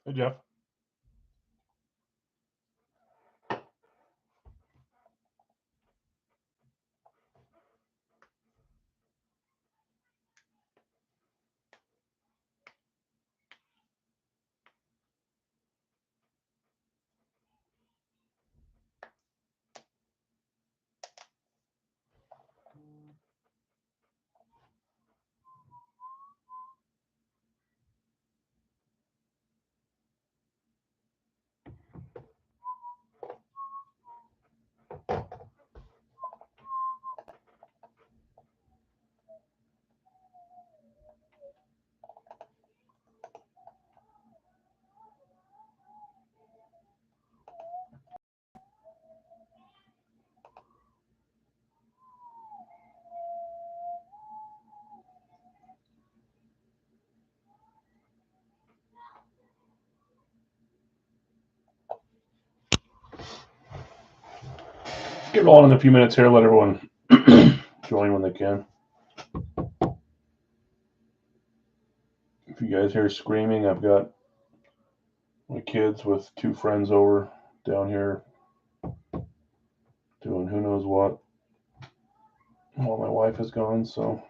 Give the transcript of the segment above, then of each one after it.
Hey, Jeff. Get rolling in a few minutes here. Let everyone join when they can. If you guys hear screaming, I've got my kids with two friends over down here doing who knows what while my wife is gone. So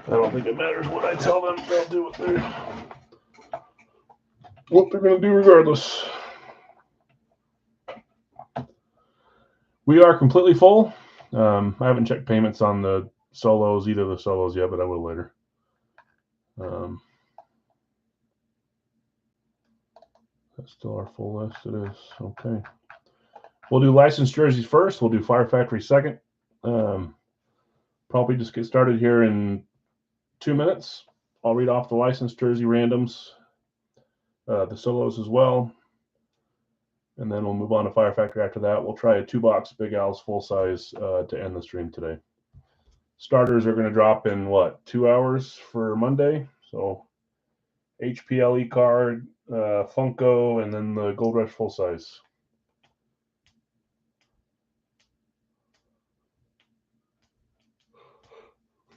I don't think it matters what I tell them. They'll do what they're going to do regardless. We are completely full. I haven't checked payments on the solos, either of the solos yet, but I will later. That's still our full list. It is. Okay. We'll do licensed jerseys first. We'll do Fire Factory second. Probably just get started here in 2 minutes. I'll read off the licensed jersey randoms, the solos as well, and then we'll move on to Fire Factory after that. We'll try a 2-box Big Al's full size to end the stream today. Starters are going to drop in 2 hours for Monday. So HPLE card, Funko, and then the Gold Rush full size.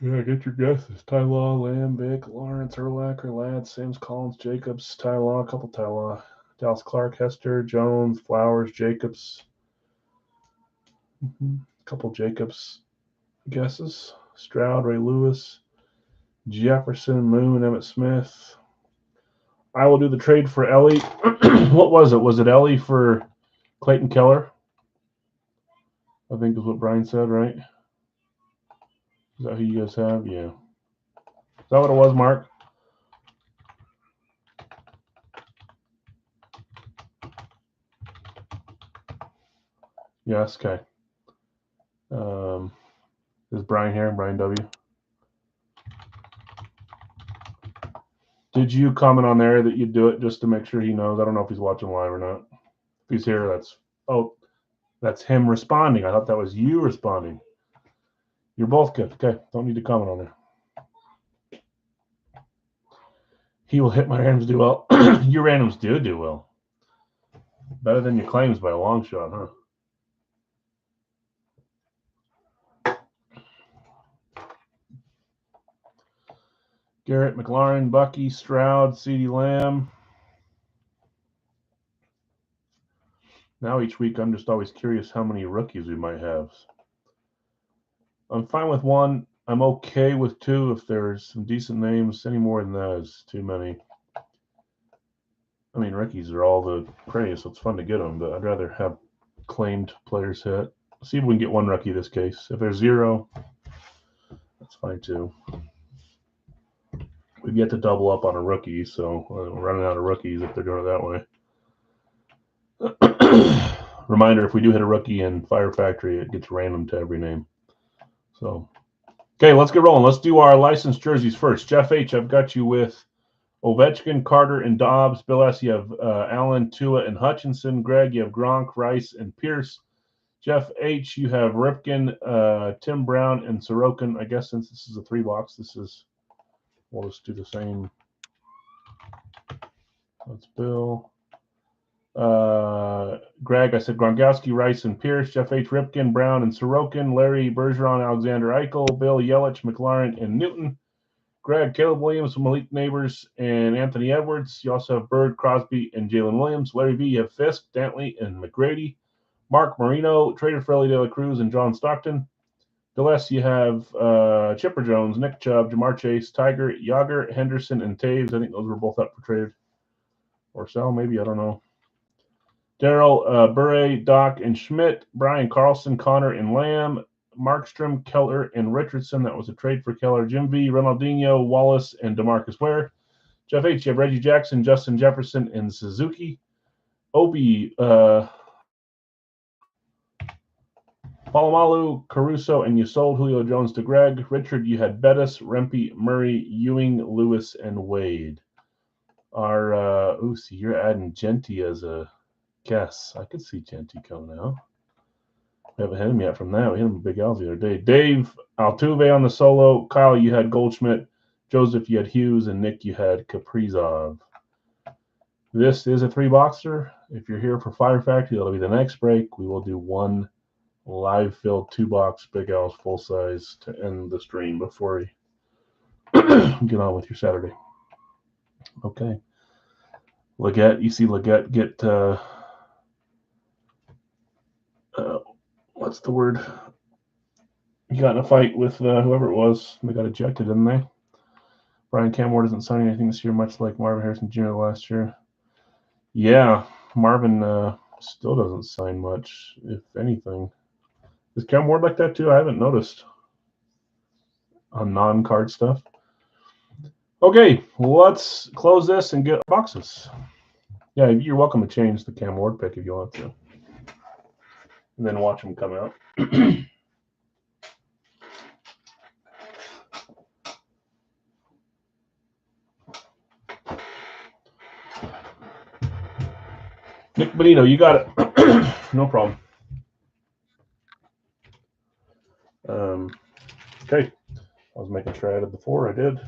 Yeah, get your guesses. Ty Law, Lambic, Lawrence, Urlacher, Ladd, Sims, Collins, Jacobs, Ty Law, a couple Ty Law, Dallas Clark, Hester, Jones, Flowers, Jacobs. A couple Jacobs guesses. Stroud, Ray Lewis, Jefferson, Moon, Emmett Smith. I will do the trade for Ellie. What was it? Was it Ellie for Clayton Keller? I think is what Brian said, right? Is that who you guys have? Yeah. Is that what it was, Mark? Yes, okay. Is Brian here? Brian W. Did you comment on there that you'd do it just to make sure he knows? I don't know if he's watching live or not. If he's here, that's him responding. I thought that was you responding. You're both good. Okay, don't need to comment on there. He will hit my randoms do well. Your randoms do well. Better than your claims by a long shot, huh? Garrett, McLaurin, Bucky, Stroud, CeeDee Lamb. Now each week I'm just always curious how many rookies we might have. I'm fine with one. I'm okay with two if there's some decent names. Any more than that is too many. I mean, rookies are all the craze, so it's fun to get them, but I'd rather have claimed players hit. See if we can get one rookie this case. If there's zero, that's fine too. We've yet to double up on a rookie, so we're running out of rookies if they're doing it that way. Reminder, if we do hit a rookie in Fire Factory, it gets random to every name. So, okay, let's get rolling. Let's do our licensed jerseys first. Jeff H., I've got you with Ovechkin, Carter, and Dobbs. Bill S., you have Allen, Tua, and Hutchinson. Greg, you have Gronk, Rice, and Pierce. Jeff H., you have Ripken, Tim Brown, and Sorokin. I guess since this is a 3-box, we'll just do the same. That's Bill. Greg, I said Gronkowski, Rice, and Pierce. Jeff H., Ripken, Brown, and Sorokin. Larry, Bergeron, Alexander Eichel. Bill, Yelich, McLaurin, and Newton. Greg, Caleb Williams, Malik Neighbors, and Anthony Edwards. You also have Bird, Crosby, and Jalen Williams. Larry V., you have Fisk, Dantley, and McGrady. Mark Marino, traded for Ellie De La Cruz, and John Stockton. Bill S., you have Chipper Jones, Nick Chubb, Jamar Chase, Tiger, Yager, Henderson, and Taves. I think those were both up for trade or sell, maybe. I don't know. Daryl, Bure, Doc, and Schmidt. Brian Carlson, Connor, and Lamb. Markstrom, Keller, and Richardson. That was a trade for Keller. Jim V., Ronaldinho, Wallace, and DeMarcus Ware. Jeff H., you have Reggie Jackson, Justin Jefferson, and Suzuki. Obi, Palomalu, Caruso, and you sold Julio Jones to Greg. Richard, you had Bettis, Rempe, Murray, Ewing, Lewis, and Wade. See, you're adding Genty as a guess. I could see Genty coming out. We haven't hit him yet from that. We hit him with Big Al the other day. Dave, Altuve on the solo. Kyle, you had Goldschmidt. Joseph, you had Hughes. And Nick, you had Kaprizov. This is a 3-boxer. If you're here for Fire Factory, that'll be the next break. We will do one live filled 2-box Big Al's full size to end the stream before you get on with your Saturday. Okay. Leggett, you see Leggett get what's the word? He got in a fight with whoever it was. They got ejected, didn't they? Brian Camward isn't signing anything this year, much like Marvin Harrison Jr. last year. Yeah, Marvin still doesn't sign much, if anything. Is Cam Ward like that too? I haven't noticed on non-card stuff. Okay, let's close this and get boxes. Yeah, you're welcome to change the Cam Ward pick if you want to. And then watch them come out. Nick Bonito, you got it. No problem. Okay. I was making sure I added the 4. I did.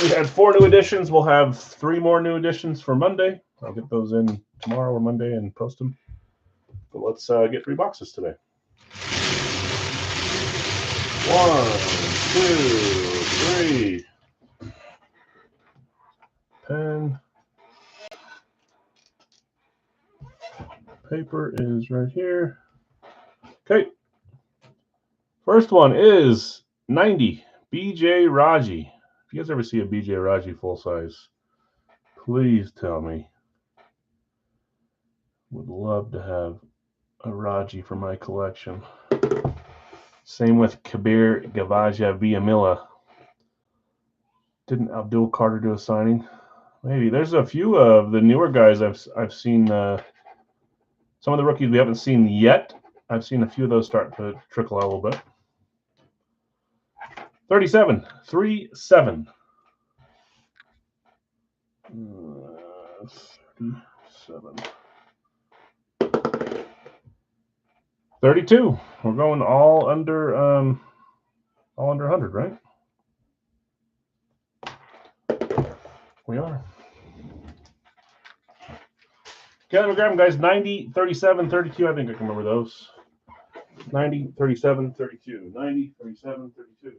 We had 4 new editions. We'll have 3 more new editions for Monday. I'll get those in tomorrow or Monday and post them. But let's get 3 boxes today. 1, 2, 3. Pen. Paper is right here. Okay. First one is 90, BJ Raji. If you guys ever see a BJ Raji full size, please tell me. Would love to have a Raji for my collection. Same with Kabir Gavaja Villamilla. Didn't Abdul Carter do a signing? Maybe. There's a few of the newer guys I've seen. Some of the rookies we haven't seen yet. I've seen a few of those start to trickle out a little bit. 37. 3-7. 37. 32. We're going all under 100, right? We are. Okay, let me grab them, guys. 90, 37, 32. I think I can remember those. 90, 37, 32. 90, 37, 32.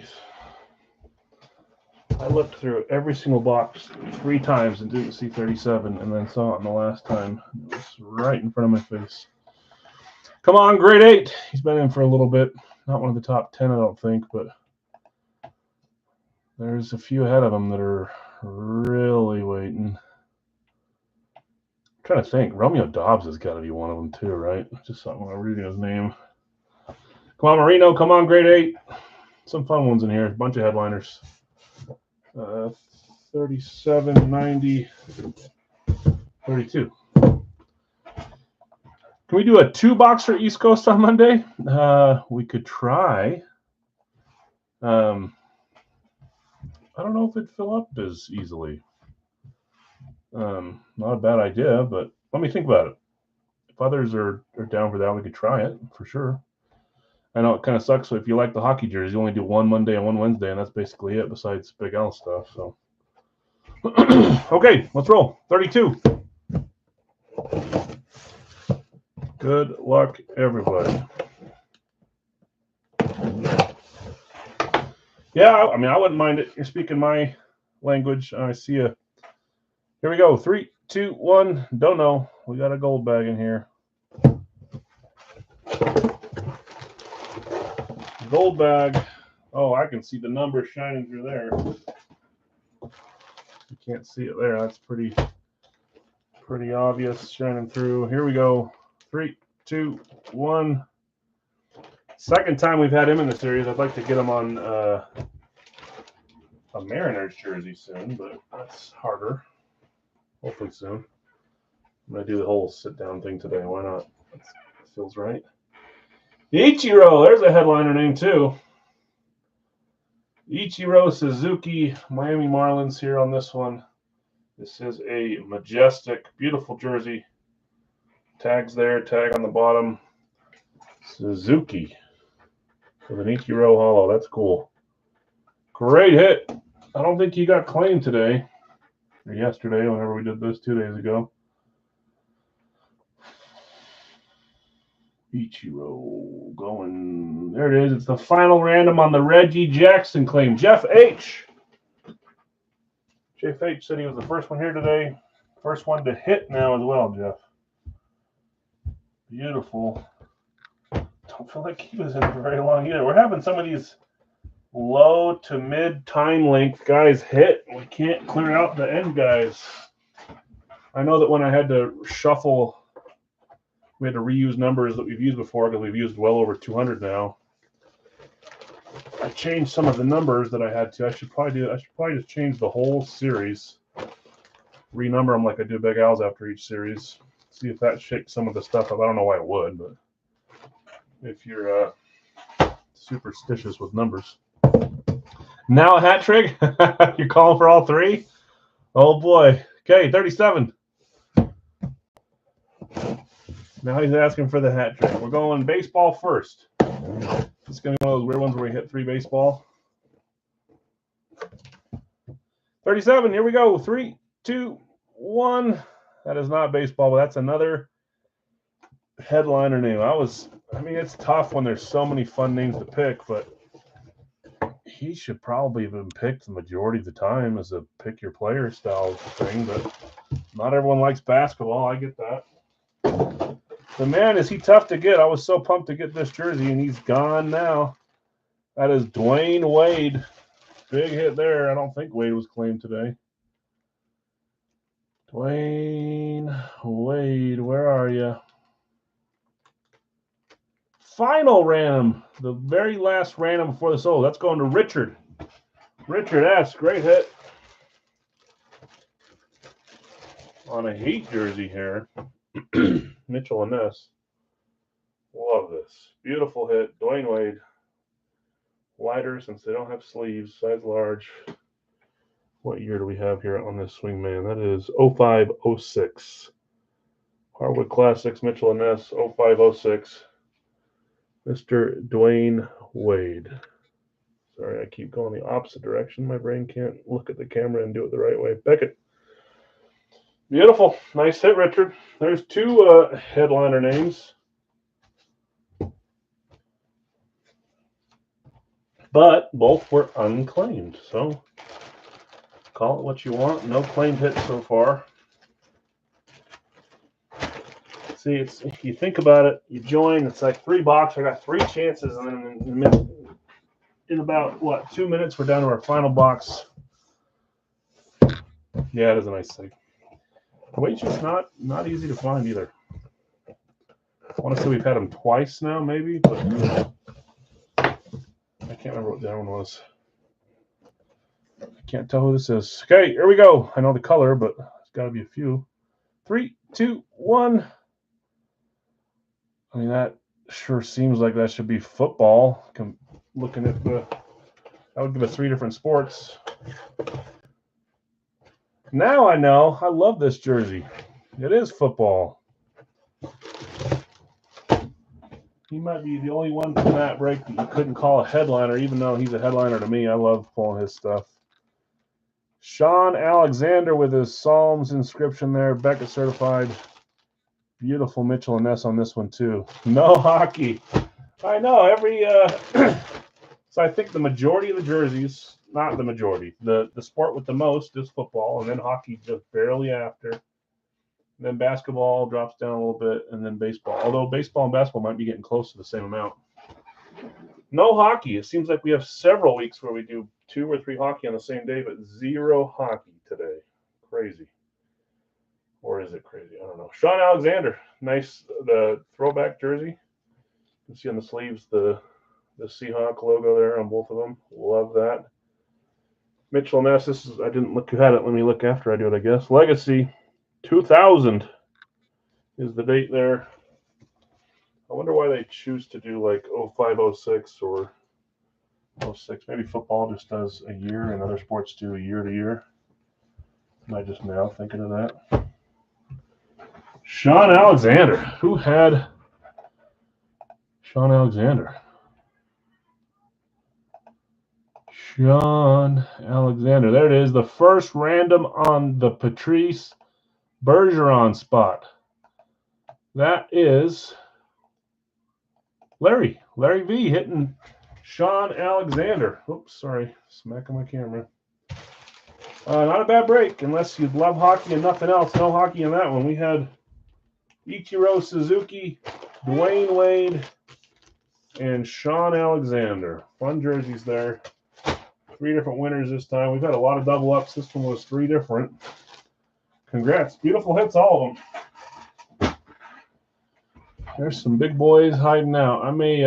Jeez. I looked through every single box 3 times and didn't see 37, and then saw it in the last time. It was right in front of my face. Come on, grade 8. He's been in for a little bit. Not one of the top 10, I don't think, but there's a few ahead of him that are really waiting. I'm trying to think. Romeo Dobbs has got to be one of them too, right? Just saw when I was reading his name. Come on, Marino. Come on, grade 8. Some fun ones in here. A bunch of headliners. 37, 90, 32. Can we do a 2-box for East Coast on Monday? We could try. I don't know if it'd fill up as easily. Not a bad idea, but let me think about it. If others are down for that, we could try it for sure. I know it kind of sucks. So if you like the hockey jerseys, you only do one Monday and one Wednesday, and that's basically it besides Big L stuff. So, okay, let's roll. 32. Good luck, everybody. Yeah, I mean, I wouldn't mind it. You're speaking my language. I see you. Here we go. 3, 2, 1. Don't know. We got a gold bag in here. Gold bag. Oh, I can see the numbers shining through there. You can't see it there. That's pretty obvious shining through. Here we go. 3, 2, 1. Second time we've had him in the series. I'd like to get him on a Mariners jersey soon, but that's harder. Hopefully soon. I'm going to do the whole sit-down thing today. Why not? That feels right. Ichiro. There's a headliner name, too. Ichiro Suzuki, Miami Marlins here on this one. This is a majestic, beautiful jersey. Tags there, tag on the bottom. Suzuki with an Ichiro holo. That's cool. Great hit. I don't think he got claimed today or yesterday, whenever we did this 2 days ago. Ichiro going. There it is. It's the final random on the Reggie Jackson claim. Jeff H. Jeff H said he was the first one here today. First one to hit now as well, Jeff. Beautiful. Don't feel like he was in for very long either. We're having some of these low to mid time length guys hit. We can't clear out the end guys. I know that when I had to shuffle, we had to reuse numbers that we've used before because we've used well over 200 now. I changed some of the numbers that I had to. I should probably just change the whole series. Renumber them like I do Big Al's after each series. See if that shakes some of the stuff up. I don't know why it would, but if you're superstitious with numbers. Now a hat trick? You're calling for all 3? Oh boy. Okay, 37. Now he's asking for the hat trick. We're going baseball first. It's going to be one of those weird ones where we hit 3 baseball. 37, here we go. 3, 2, 1. That is not baseball, but that's another headliner name. I mean, it's tough when there's so many fun names to pick, but he should probably have been picked the majority of the time as a pick your player style thing, but not everyone likes basketball. I get that. The man, is he tough to get? I was so pumped to get this jersey, and he's gone now. That is Dwayne Wade. Big hit there. I don't think Wade was claimed today. Dwayne Wade, where are you? Final random. The very last random before the solo. That's going to Richard. Richard S. Great hit. On a Heat jersey here. Mitchell and Ness. Love this. Beautiful hit. Dwayne Wade. Wider since they don't have sleeves. Size large. What year do we have here on this swingman? That is 05-06. Hardwood Classics, Mitchell and Ness, 05-06. Mr. Dwayne Wade. Sorry, I keep going the opposite direction. My brain can't look at the camera and do it the right way. Beckett. Beautiful. Nice hit, Richard. There's 2 headliner names. but both were unclaimed. So call it what you want. No claimed hits so far. See, it's if you think about it, you join. It's like $3. I got 3 chances, and then in about what 2 minutes, we're down to our final box. Yeah, it is a nice thing. Wait, just not easy to find either. I want to say we've had them twice now, maybe, but I can't remember what that one was. I can't tell who this is. Okay, here we go. I know the color, but it's got to be a few. 3, 2, 1. I mean, that sure seems like that should be football. I'm looking at that would give us 3 different sports. Now I know. I love this jersey. It is football. He might be the only one from that break that you couldn't call a headliner, even though he's a headliner to me. I love pulling his stuff. Sean Alexander with his Psalms inscription there. Beckett certified. Beautiful Mitchell and Ness on this one, too. No hockey. I know. So I think the majority of the jerseys, not the majority, the sport with the most is football, and then hockey just barely after. And then basketball drops down a little bit, and then baseball. Although baseball and basketball might be getting close to the same amount. No hockey. It seems like we have several weeks where we do 2 or 3 hockey on the same day, but 0 hockey today. Crazy. Or is it crazy? I don't know. Sean Alexander. Nice, the throwback jersey. You can see on the sleeves the Seahawk logo there on both of them. Love that. Mitchell Ness. This is, I didn't look who had it. Let me look after I do it, I guess. Legacy 2000 is the date there. I wonder why they choose to do like 05, 06 or 06. Maybe football just does a year and other sports do a year to year. Am I just now thinking of that? Sean Alexander. Who had Sean Alexander? Sean Alexander. There it is. The first random on the Patrice Bergeron spot. That is Larry V hitting Sean Alexander. Oops, sorry. Smacking my camera. Not a bad break, unless you love hockey and nothing else. No hockey in that one. We had Ichiro Suzuki, Dwayne Wade, and Sean Alexander. Fun jerseys there. 3 different winners this time. We've had a lot of double ups. This one was 3 different. Congrats. Beautiful hits, all of them. There's some big boys hiding out. I may,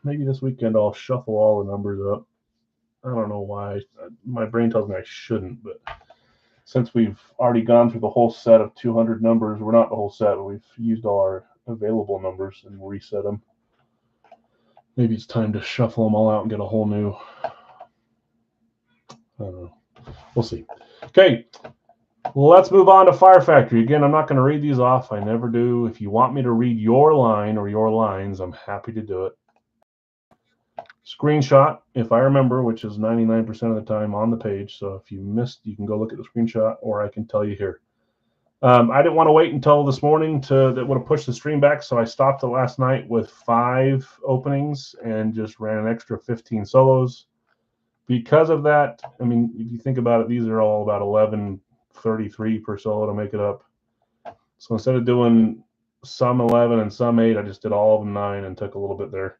maybe this weekend I'll shuffle all the numbers up. I don't know why. My brain tells me I shouldn't, but since we've already gone through the whole set of 200 numbers, we're not the whole set, but we've used all our available numbers and reset them. Maybe it's time to shuffle them all out and get a whole new. I don't know. We'll see. Okay, let's move on to Fire Factory. Again, I'm not going to read these off. I never do. If you want me to read your line or your lines, I'm happy to do it. Screenshot, if I remember, which is 99% of the time on the page. So if you missed, you can go look at the screenshot, or I can tell you here. I didn't want to wait until this morning that would have pushed the stream back, so I stopped it last night with 5 openings and just ran an extra 15 solos. Because of that, I mean, if you think about it, these are all about 11.33 per solo to make it up. So instead of doing some 11 and some 8, I just did all of them 9 and took a little bit there.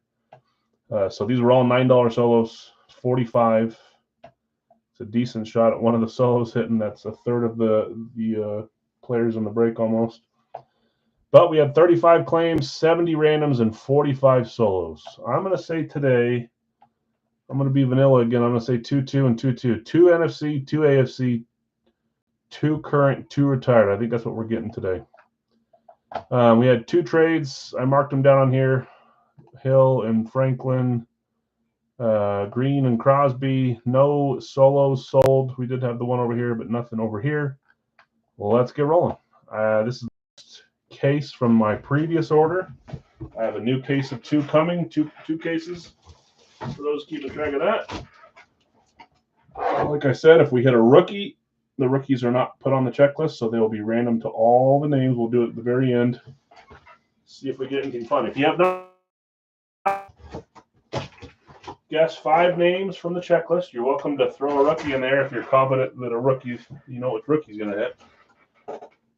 So these were all $9 solos, 45. It's a decent shot at one of the solos hitting. That's a third of the players in the break almost. But we had 35 claims, 70 randoms, and 45 solos. I'm going to say today, I'm going to be vanilla again. I'm going to say 2-2 and 2-2. 2 NFC, 2 AFC, 2 current, 2 retired. I think that's what we're getting today. We had 2 trades. I marked them down on here. Hill and Franklin, Green and Crosby. No solos sold. We did have the one over here, but nothing over here. Well, let's get rolling. This is the case from my previous order. I have a new case of 2 coming, two cases. For those keeping track of that. Like I said, if we hit a rookie, the rookies are not put on the checklist, so they will be random to all the names. We'll do it at the very end. See if we get anything fun. If you have no guess 5 names from the checklist. You're welcome to throw a rookie in there if you're confident that a rookie, you know which rookie's going to hit.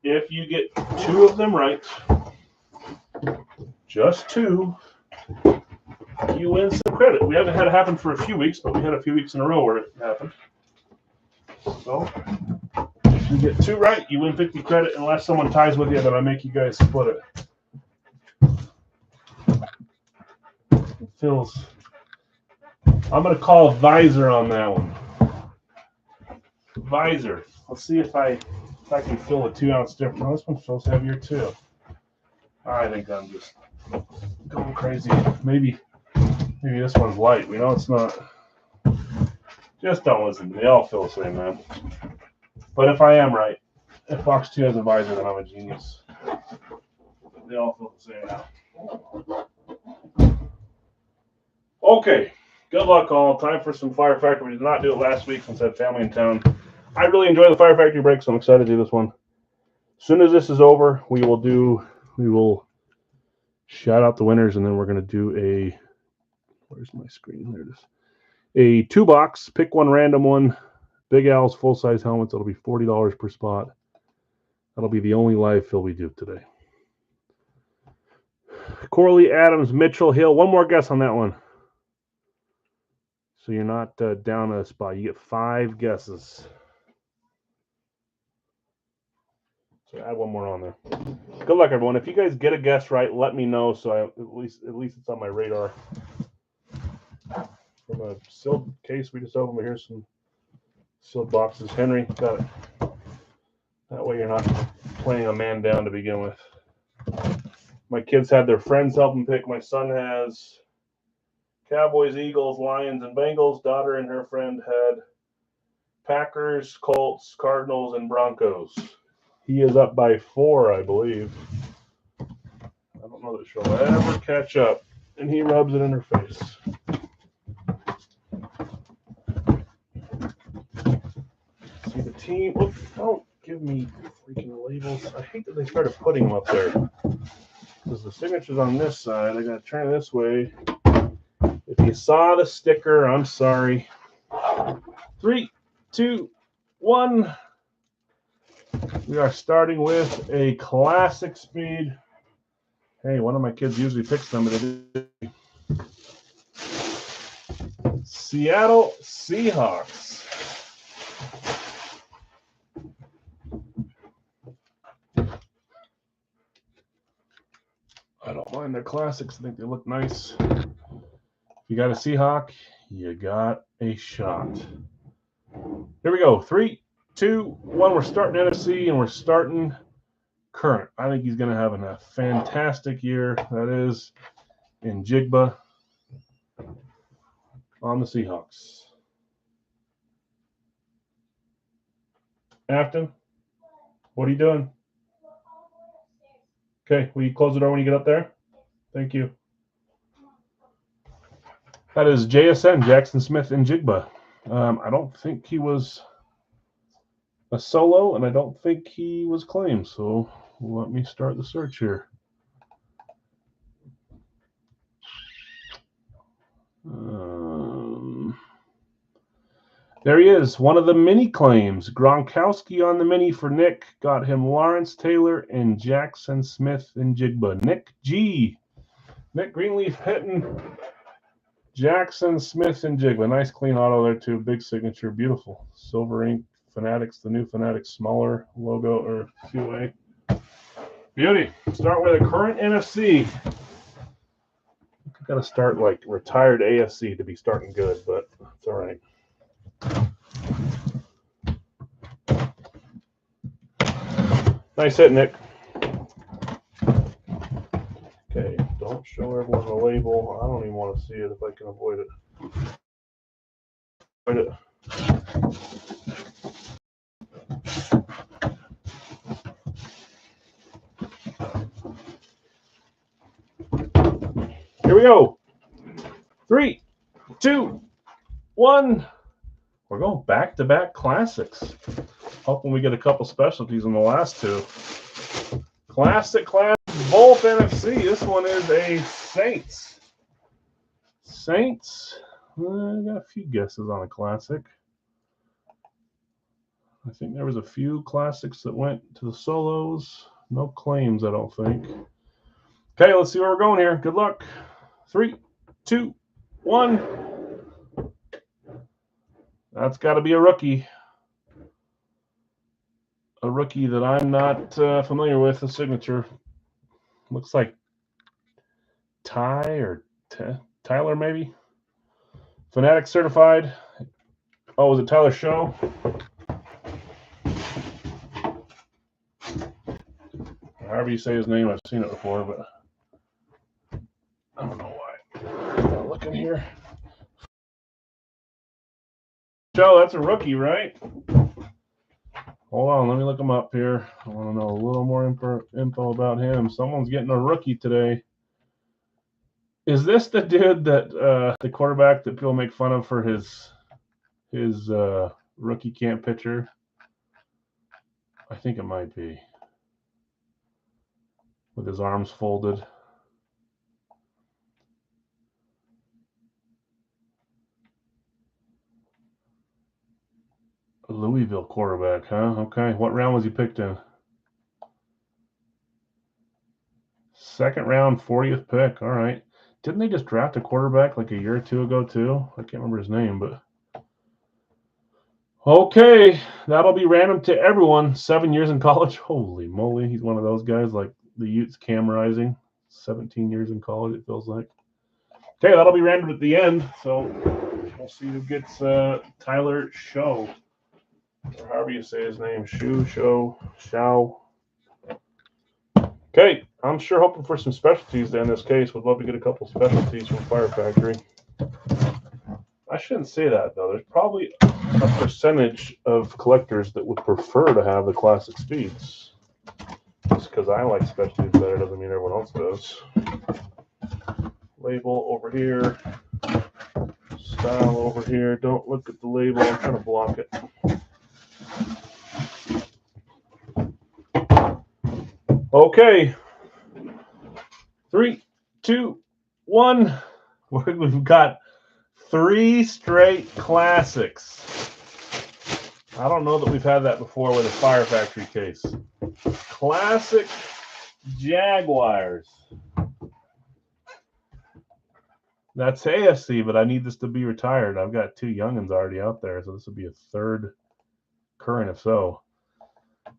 If you get 2 of them right, just 2, you win some credit. We haven't had it happen for a few weeks, but we had a few weeks in a row where it happened. So if you get 2 right, you win 50 credit. Unless someone ties with you, then I make you guys split it. Phil's. I'm going to call Visor on that one. Visor. Let's see if I can fill a 2-ounce difference. No, this one feels heavier too. I think I'm just going crazy. Maybe this one's light. We know it's not. Just don't listen. They all feel the same, man. But if I am right, if Fox 2 has a visor, then I'm a genius. They all feel the same now. Okay. Good luck, all. Time for some Fire Factory. We did not do it last week since I had family in town. I really enjoy the Fire Factory break, so I'm excited to do this one. As soon as this is over, we will shout out the winners, and then we're going to do a, where's my screen? There it is. A 2-box, pick one random one, Big Al's full-size helmets. It'll be $40 per spot. That'll be the only live fill we do today. Corley, Adams, Mitchell, Hill. One more guess on that one. So you're not down a spot. You get 5 guesses. So add one more on there. Good luck, everyone. If you guys get a guess right, let me know so at least it's on my radar. From a sealed case we just opened, here's some sealed boxes. Henry, got it. That way you're not playing a man down to begin with. My kids had their friends help them pick. My son has Cowboys, Eagles, Lions, and Bengals. Daughter and her friend had Packers, Colts, Cardinals, and Broncos. He is up by 4, I believe. I don't know that she'll ever catch up. And he rubs it in her face. See the team. Look, don't give me freaking labels. I hate that they started putting them up there. Because the signature's on this side. I got to turn it this way. If you saw the sticker, I'm sorry. 3, 2, 1. We are starting with a classic speed. Hey, one of my kids usually picks them, but it is Seattle Seahawks. I don't mind their classics. I think they look nice. If you got a Seahawk, you got a shot. Here we go. 3, 2, 1. We're starting NFC and we're starting current. I think he's going to have a fantastic year. That is Njigba on the Seahawks. Afton, what are you doing? Okay, will you close the door when you get up there? Thank you. That is JSN, Jackson Smith Njigba. I don't think he was a solo, and I don't think he was claimed. So let me start the search here. There he is, one of the mini claims. Gronkowski on the mini for Nick. Got him Lawrence Taylor and Jackson Smith Njigba. Nick G. Nick Greenleaf hitting Jackson Smith Njigba. Nice clean auto there too. Big signature. Beautiful. Silver ink. Fanatics. The new Fanatics smaller logo or QA. Beauty. Start with a current NFC. I've got to start like retired AFC to be starting good, but it's all right. Nice hit, Nick. Okay, don't show everyone the label. I don't even want to see it if I can avoid it. Here we go. 3, 2, 1. We're going back-to-back classics. Hoping we get a couple specialties in the last 2. Classic, both NFC. This one is a Saints. I got a few guesses on a classic. I think there was a few classics that went to the solos. No claims, I don't think. Okay, let's see where we're going here. Good luck. 3, 2, 1. That's got to be a rookie. A rookie that I'm not familiar with, the signature. Looks like Ty or Tyler, maybe. Fanatic certified. Oh, was it Tyler Show? However you say his name, I've seen it before, but I don't know why. I'm not looking here. Show, that's a rookie, right? Hold on, let me look him up here. I want to know a little more info about him. Someone's getting a rookie today. Is this the dude that the quarterback that people make fun of for his rookie camp picture? I think it might be. With his arms folded. A Louisville quarterback, huh? Okay. What round was he picked in? Second round, 40th pick. All right. Didn't they just draft a quarterback like a year or two ago, too? I can't remember his name, but. Okay. That'll be random to everyone. 7 years in college. Holy moly. He's one of those guys like the Utes Cam Rising. 17 years in college, it feels like. Okay, that'll be random at the end. So we'll see who gets Tyler Show. Or however you say his name. Shao. Okay, I'm sure hoping for some specialties in this case. Would love to get a couple specialties from Fire Factory. I shouldn't say that, though. There's probably a percentage of collectors that would prefer to have the classic speeds. Just because I like specialties better doesn't mean everyone else does. Label over here. Style over here. Don't look at the label. I'm trying to block it. Okay. 3, 2, 1. We've got 3 straight classics. I don't know that we've had that before with a Fire Factory case. Classic Jaguars. That's AFC, but I need this to be retired. I've got 2 youngins already out there, so this would be a third current if so.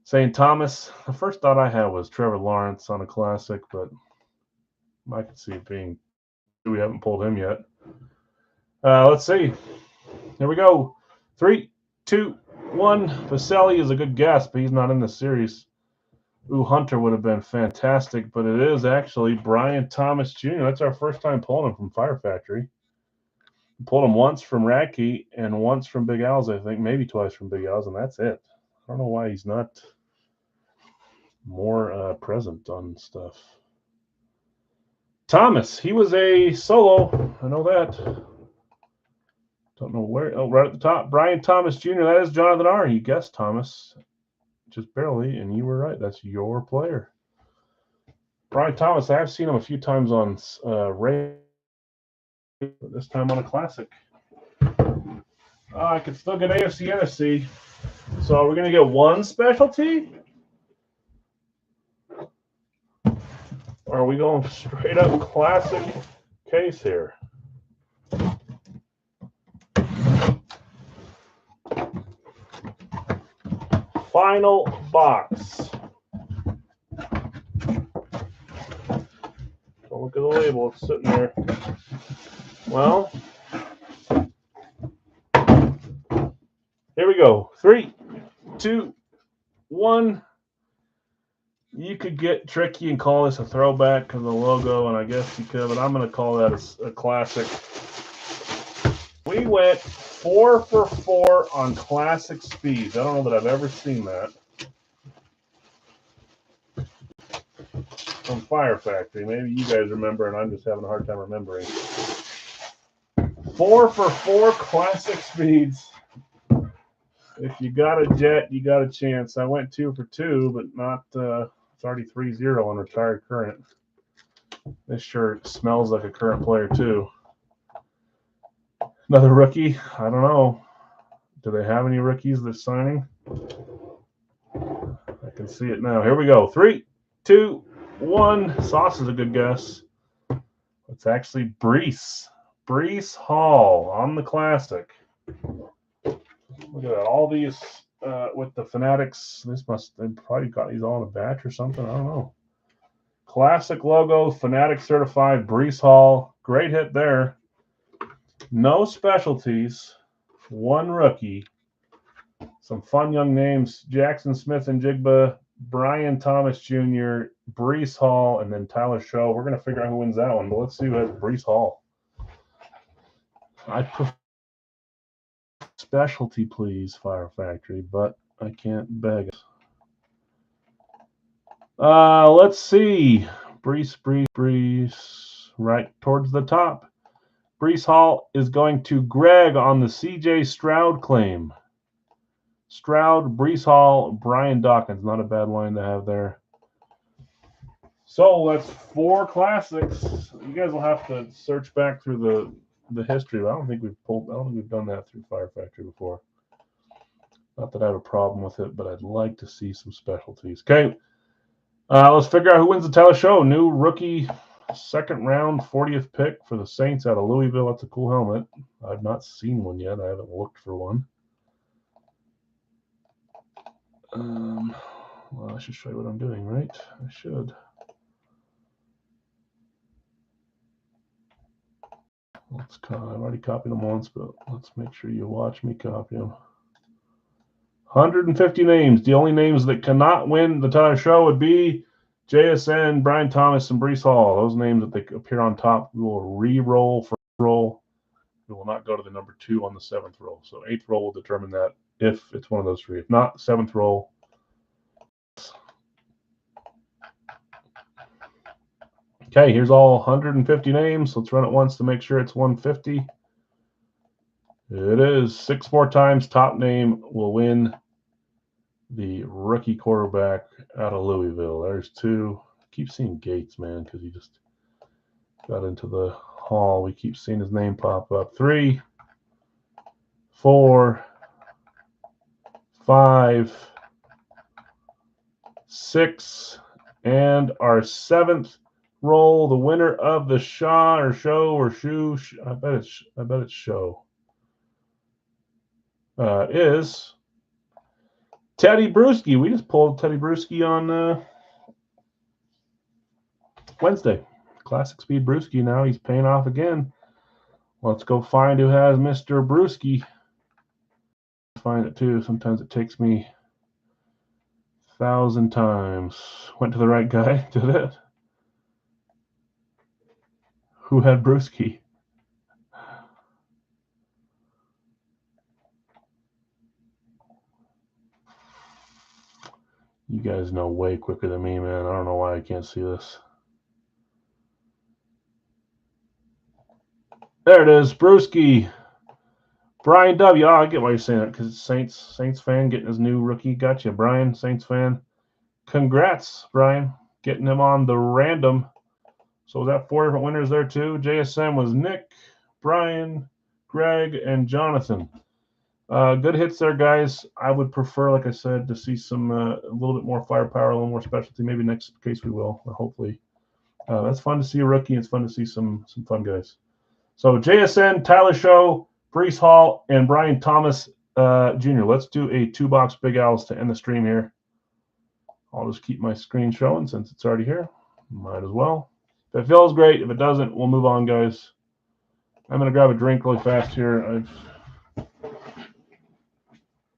St. Thomas, the first thought I had was Trevor Lawrence on a classic, but I could see it being. We haven't pulled him yet. Let's see. Here we go. 3, 2, 1. Vaselli is a good guess, but he's not in the series. Ooh, Hunter would have been fantastic, but it is actually Brian Thomas Jr. That's our first time pulling him from Fire Factory. We pulled him once from Radke and once from Big Al's, I think, maybe twice from Big Al's, and that's it. I don't know why he's not more present on stuff. Thomas, he was a solo. I know that. Don't know where. Oh, right at the top. Brian Thomas Jr. That is Jonathan R. You guessed Thomas. Just barely, and you were right. That's your player. Brian Thomas, I have seen him a few times on Ray, but this time on a classic. I could still get AFC, NFC. So are we going to get one specialty? Or are we going straight up classic case here? Final box. Don't look at the label, it's sitting there. Well, here we go. 3, 2, 1. You could get tricky and call this a throwback because of the logo, and I guess you could, but I'm going to call that a classic. We went 4 for 4 on classic speeds. I don't know that I've ever seen that from Fire Factory. Maybe you guys remember, and I'm just having a hard time remembering. 4 for 4 classic speeds. If you got a jet, you got a chance. I went 2 for 2, but not. It's already 3-0 on retired current. This shirt smells like a current player too. Another rookie. I don't know. Do they have any rookies that's signing? I can see it now. Here we go. 3, 2, 1. Sauce is a good guess. It's actually Breece. Breece Hall on the Classic. Look at that. All these with the Fanatics. They probably got these all in a batch or something. I don't know. Classic logo, Fanatic certified, Breece Hall. Great hit there. No specialties. One rookie. Some fun young names. Jackson Smith-Njigba, Brian Thomas Jr., Breece Hall, and then Tyler Show. We're going to figure out who wins that one, but let's see who has Breece Hall. I prefer specialty, please, Fire Factory, but I can't beg it. Let's see. Breece. Right towards the top. Breece Hall is going to Greg on the CJ Stroud claim. Stroud, Breece Hall, Brian Dawkins. Not a bad line to have there. So that's 4 classics. You guys will have to search back through the history. I don't think we've done that through Fire Factory before. Not that I have a problem with it, but I'd like to see some specialties. Okay. Let's figure out who wins the Tyler Show. New rookie, 2nd round, 40th pick for the Saints out of Louisville. That's a cool helmet. I've not seen one yet. I haven't looked for one. Well, I should show you what I'm doing, right? I should. I've already copied them once, but let's make sure you watch me copy them. 150 names. The only names that cannot win the Tyler Show would be JSN, Brian Thomas, and Breece Hall. Those names that they appear on top, we will re-roll for roll. We will not go to the number 2 on the 7th roll. So 8th roll will determine that if it's one of those 3. If not, 7th roll. Okay, here's all 150 names. Let's run it once to make sure it's 150. It is 6 more times. Top name will win the rookie quarterback out of Louisville. There's 2. I keep seeing Gates, man, because he just got into the hall. We keep seeing his name pop up. 3, 4, 5, 6, and our 7th roll. The winner of the shoe. I bet it's show. Is Teddy Bruschi. We just pulled Teddy Bruschi on Wednesday. Classic Speed Bruschi. Now he's paying off again. Let's go find who has Mr. Bruschi. Find it too. Sometimes it takes me 1,000 times. Went to the right guy. Did it? Who had Bruschi? You guys know way quicker than me, man. I don't know why I can't see this. There it is, Bruschi. Brian W. Oh, I get why you're saying that, because it's Saints fan getting his new rookie. Gotcha, Brian, Saints fan. Congrats, Brian, getting him on the random. So was that 4 different winners there too? JSM was Nick, Brian, Greg, and Jonathan. Good hits there, guys. I would prefer, like I said, to see some a little bit more firepower, a little more specialty. Maybe next case we will, or hopefully. That's fun to see a rookie. It's fun to see some fun guys. So JSN, Tyler Show, Breece Hall, and Brian Thomas Jr. Let's do a 2-box Big Owls to end the stream here. I'll just keep my screen showing since it's already here. Might as well. If it feels great. If it doesn't, we'll move on, guys. I'm going to grab a drink really fast here. I've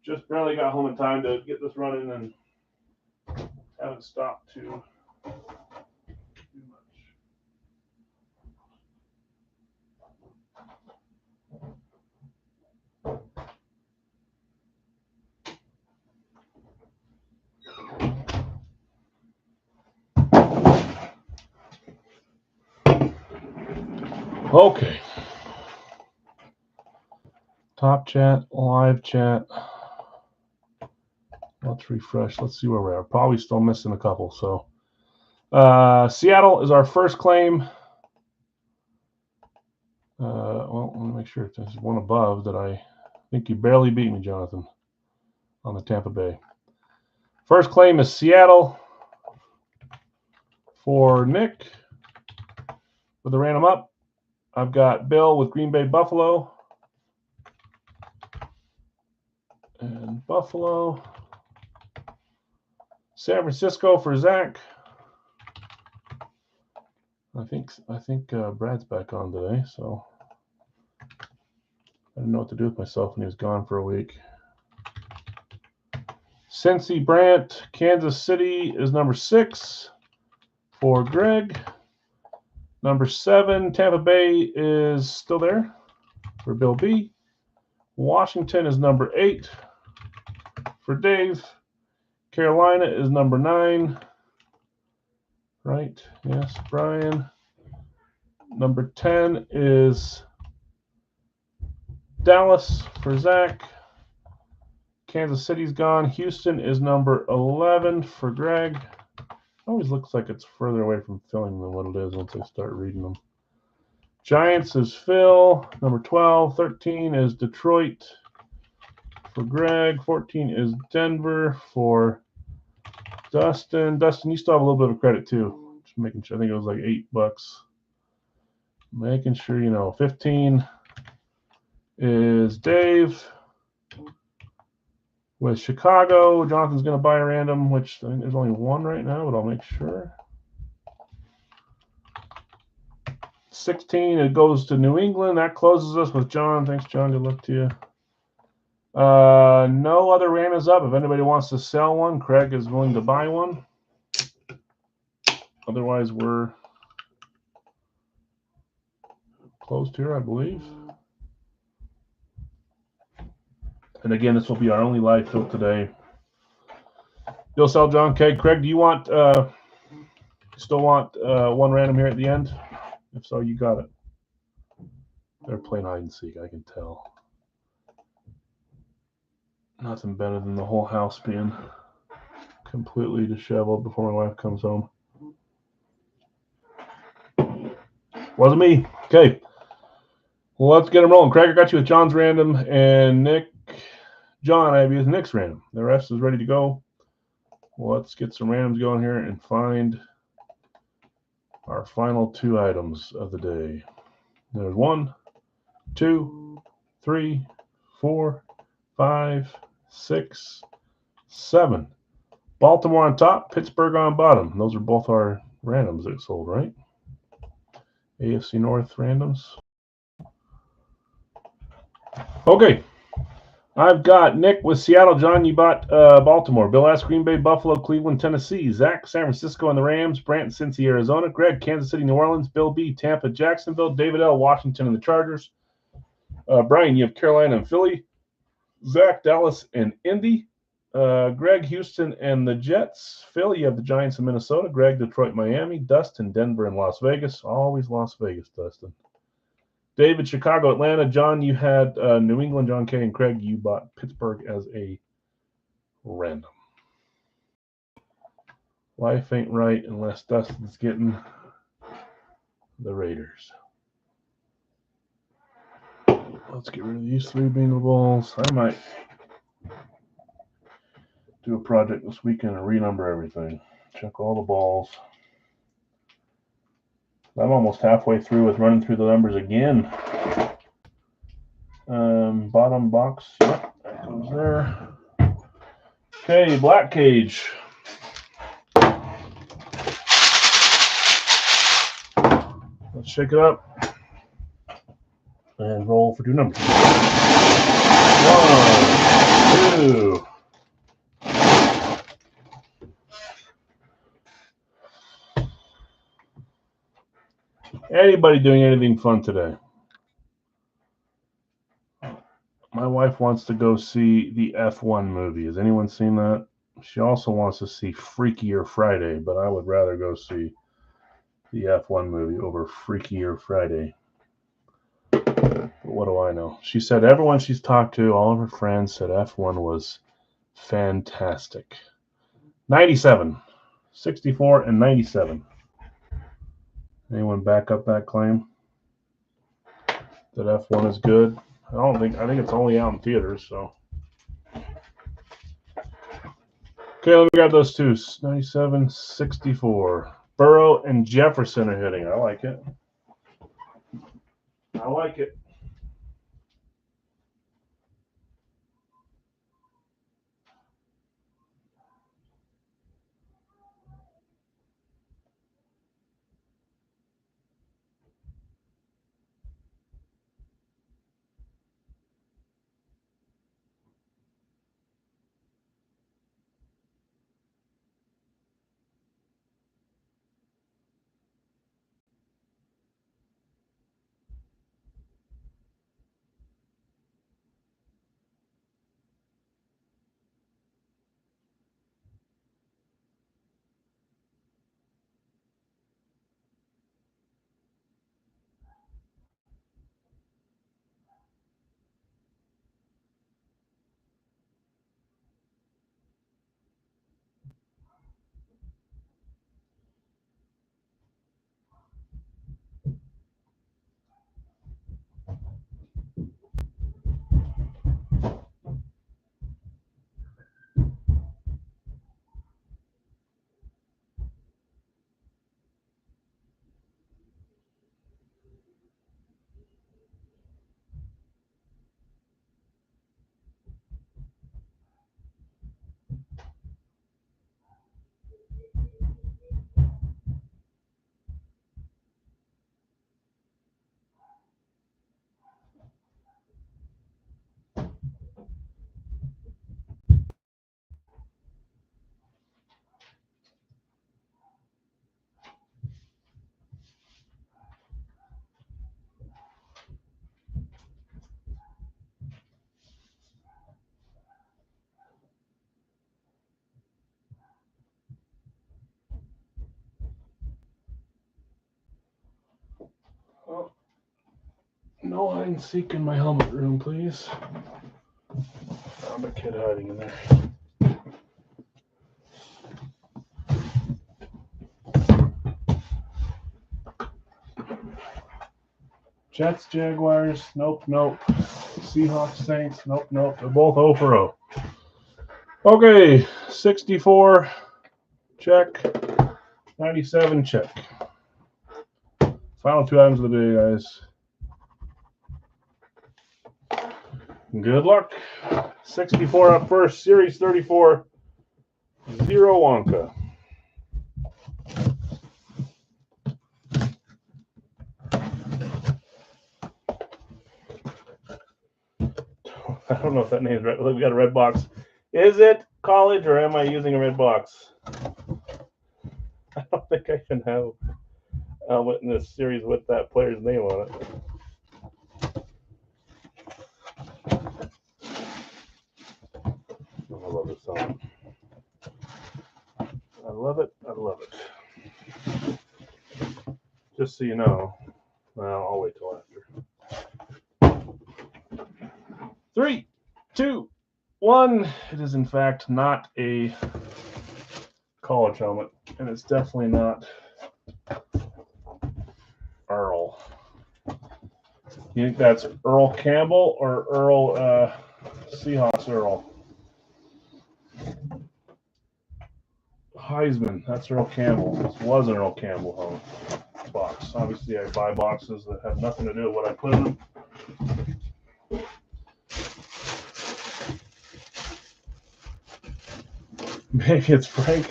just barely got home in time to get this running and haven't stopped too much. Okay. Top chat, live chat. Let's refresh. Let's see where we are. Probably still missing a couple. So Seattle is our first claim. well, let me make sure. There's one above that I think you barely beat me, Jonathan, on the Tampa Bay. First claim is Seattle for Nick. With the random up, I've got Bill with Green Bay Buffalo. And Buffalo. San Francisco for Zach. I think Brad's back on today, so I didn't know what to do with myself when he was gone for a week. Cincy Brant, Kansas City is number 6 for Greg. Number 7, Tampa Bay is still there for Bill B. Washington is number 8 for Dave. Carolina is number 9. Right, yes, Brian. Number 10 is Dallas for Zach. Kansas City's gone. Houston is number 11 for Greg. Always looks like it's further away from filling than what it is once I start reading them. Giants is Phil. Number 12. 13 is Detroit for Greg. 14 is Denver for Dustin. Dustin, you still have a little bit of credit too. Just making sure. I think it was like $8. Making sure you know. 15 is Dave with Chicago. Jonathan's going to buy a random, which I think there's only one right now, but I'll make sure. 16, it goes to New England. That closes us with John. Thanks, John. Good luck to you. No other randoms up. If anybody wants to sell one, Craig is willing to buy one. Otherwise, we're closed here, I believe. And again, this will be our only live fill today. You'll sell John K. Craig, do you want still want one random here at the end? If so, you got it. They're playing hide and seek, I can tell. Nothing better than the whole house being completely disheveled before my wife comes home. Wasn't me. Okay. Well, let's get them rolling. Craig, I got you with John's random, and John, I have you with Nick's random. The rest is ready to go. Well, let's get some randoms going here and find our final 2 items of the day. There's 1, 2, 3, 4, 5, 6, 7. Baltimore on top, Pittsburgh on bottom. Those are both our randoms that sold, right? AFC North randoms. Okay. I've got Nick with Seattle. John, you bought Baltimore. Bill S. Green Bay, Buffalo, Cleveland, Tennessee. Zach, San Francisco and the Rams. Brant, Cincy, Arizona. Greg, Kansas City, New Orleans. Bill B, Tampa, Jacksonville. David L, Washington and the Chargers. Brian, you have Carolina and Philly. Zach, Dallas and Indy. Greg, Houston and the Jets. Phil, you have the Giants in Minnesota. Greg, Detroit, Miami. Dustin, Denver and Las Vegas. Always Las Vegas, Dustin. David, Chicago, Atlanta. John, you had New England. John K. and Craig, you bought Pittsburgh as a random. Life ain't right unless Dustin's getting the Raiders. Let's get rid of these 3 bingo balls. I might do a project this weekend and renumber everything. Check all the balls. I'm almost halfway through with running through the numbers again. Bottom box. Yep, that goes there. Okay, Black Cage. Let's shake it up and roll for 2 numbers. 1, 2. Anybody doing anything fun today? My wife wants to go see the F1 movie. Has anyone seen that? She also wants to see Freakier Friday, but I would rather go see the F1 movie over Freakier Friday. But what do I know? She said everyone she's talked to, all of her friends, said F1 was fantastic. 97. 64 and 97. Anyone back up that claim? That F1 is good. I think it's only out in theaters, so. Okay, let me grab those two. 97, 64. Burrow and Jefferson are hitting. I like it. I like it. Oh, no hide and seek in my helmet room, please. Found a kid hiding in there. Jets, Jaguars, nope. Seahawks, Saints, nope. They're both 0 for 0. Okay, 64, check. 97, check. Final two items of the day, guys. Good luck. 64 up first, Series 34, 0 Wonka. I don't know if that name's right. We got a red box. Is it college or am I using a red box? I don't think I can have a helmet in this series with that player's name on it. I love this song. I love it. Just so you know, well, I'll wait till after. 3, 2, 1. It is in fact not a college helmet, and it's definitely not Earl. You think that's Earl Campbell or Earl Seahawks Earl? Heisman, that's Earl Campbell. This was an Earl Campbell helmet box. Obviously, I buy boxes that have nothing to do with what I put in them. Maybe it's Frank.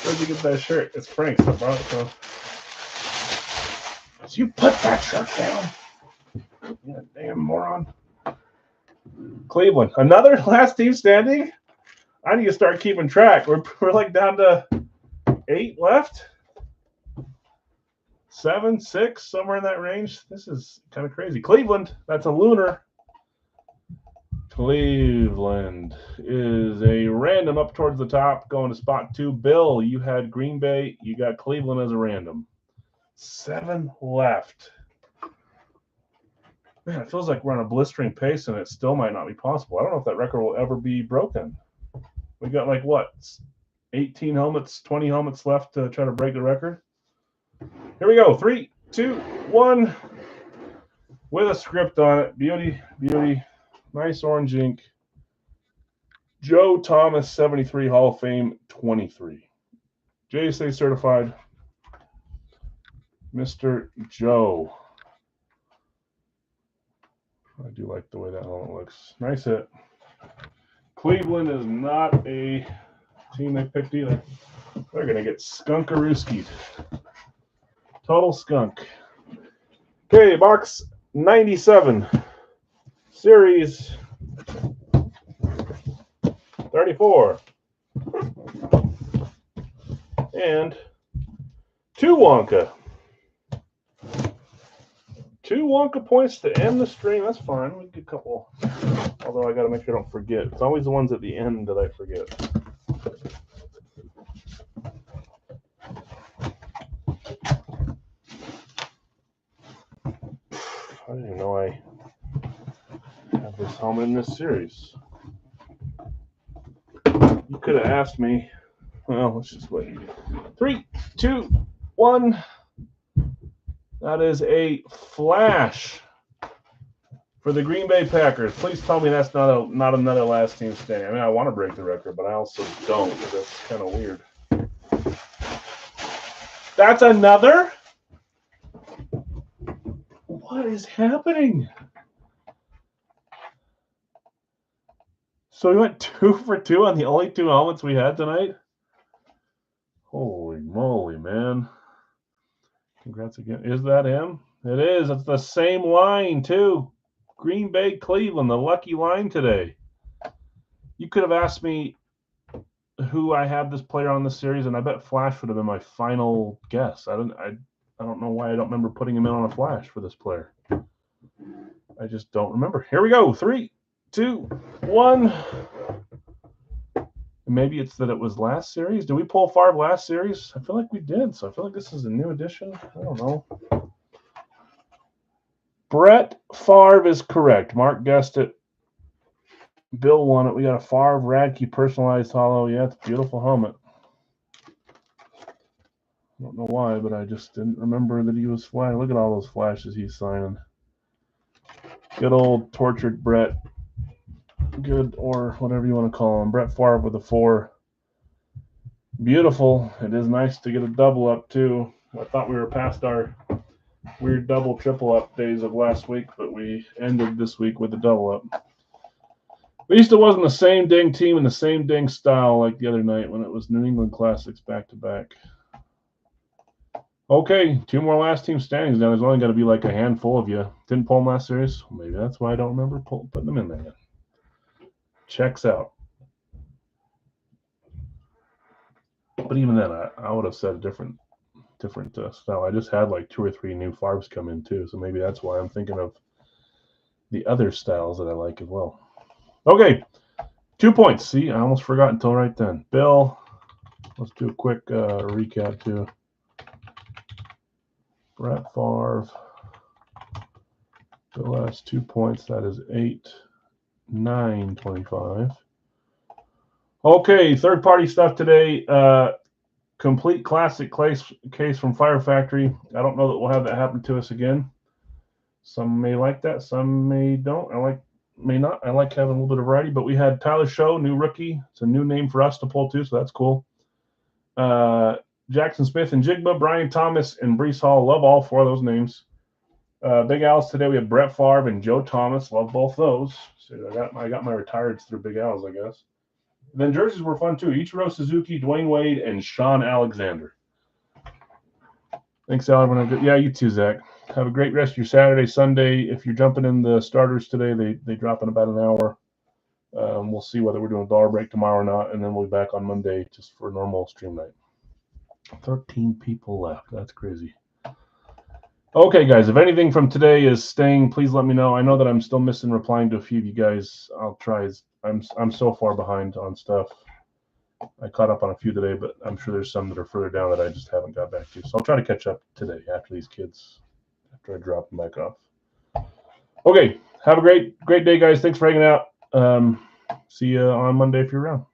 Where'd you get that shirt? It's Frank's. I brought it to him. So you put that shirt down. You damn moron. Cleveland. Another last team standing? I need to start keeping track. We're like down to 8 left. 7, 6, somewhere in that range. This is kind of crazy. Cleveland, that's a lunar. Cleveland is a random up towards the top, going to spot 2. Bill, you had Green Bay. You got Cleveland as a random. 7 left. Man, it feels like we're on a blistering pace, and it still might not be possible. I don't know if that record will ever be broken. We got like what? 18 helmets, 20 helmets left to try to break the record. Here we go. 3, 2, 1. With a script on it. Beauty, beauty. Nice orange ink. Joe Thomas, 73, Hall of Fame, 23. JSA certified. Mr. Joe. I do like the way that helmet looks. Nice hit. Cleveland is not a team they picked either. They're going to get skunkarooskied. Total skunk. Okay, box 97. Series 34. And 2 Wonka. 2 Wonka points to end the stream. That's fine. We get a couple. Although I got to make sure I don't forget. It's always the ones at the end that I forget. I didn't even know I have this helmet in this series. You could have asked me. Well, let's just wait. 3, 2, 1. That is a flash for the Green Bay Packers. Please tell me that's not another last team standing. I mean, I want to break the record, but I also don't. That's kind of weird. That's another? What is happening? So we went 2 for 2 on the only 2 helmets we had tonight? Holy moly, man. Congrats again. Is that him? It is. It's the same line, too. Green Bay, Cleveland, the lucky line today. You could have asked me who I had this player on this series, and I bet Flash would have been my final guess. I don't know why I don't remember putting him in on a Flash for this player. I just don't remember. Here we go. 3, 2, 1. Maybe it's that it was last series. Did we pull Favre last series? I feel like we did, so I feel like this is a new edition. I don't know. Brett Favre is correct. Mark guessed it. Bill won it. We got a Favre Radke personalized hollow. Yeah, it's a beautiful helmet. I don't know why, but I just didn't remember that he was flying. Look at all those flashes he's signing. Good old tortured Brett. Good, or whatever you want to call him. Brett Favre with a 4. Beautiful. It is nice to get a double up, too. I thought we were past our weird double, triple up days of last week, but we ended this week with a double up. At least it wasn't the same dang team and the same dang style like the other night when it was New England Classics back-to-back. Okay, 2 more last team standings now. There's only got to be like a handful of you. Didn't pull them last series? Well, maybe that's why I don't remember putting them in there. Checks out. But even then, I would have said a different style. I just had like 2 or 3 new Favres come in too, so maybe that's why I'm thinking of the other styles that I like as well. Okay, 2 points. See, I almost forgot until right then. Bill, let's do a quick recap too. Brett Favre. Bill has 2 points. That is 8, 9, 25. Okay, third-party stuff today. Complete classic case from Fire Factory. I don't know that we'll have that happen to us again. Some may like that, some may don't. May not. I like having a little bit of variety, but we had Tyler Show, new rookie. It's a new name for us to pull too, so that's cool. Jackson Smith and Jigba, Brian Thomas, and Breece Hall. Love all 4 of those names. Big Al's today. We have Brett Favre and Joe Thomas. Love both those. So I got my retireds through Big Al's, I guess. Then jerseys were fun too. Ichiro Suzuki, Dwayne Wade, and Sean Alexander. Thanks, Al. Yeah, you too, Zach. Have a great rest of your Saturday, Sunday. If you're jumping in the starters today, they drop in about an hour. We'll see whether we're doing a dollar break tomorrow or not, and then we'll be back on Monday just for a normal stream night. 13 people left. That's crazy. Okay, guys, if anything from today is staying, please let me know. I know that I'm still missing replying to a few of you guys. I'll try. I'm so far behind on stuff. I caught up on a few today, but I'm sure there's some that are further down that I just haven't got back to. So I'll try to catch up today after these kids, after I drop them back off. Okay, have a great day, guys. Thanks for hanging out. See you on Monday if you're around.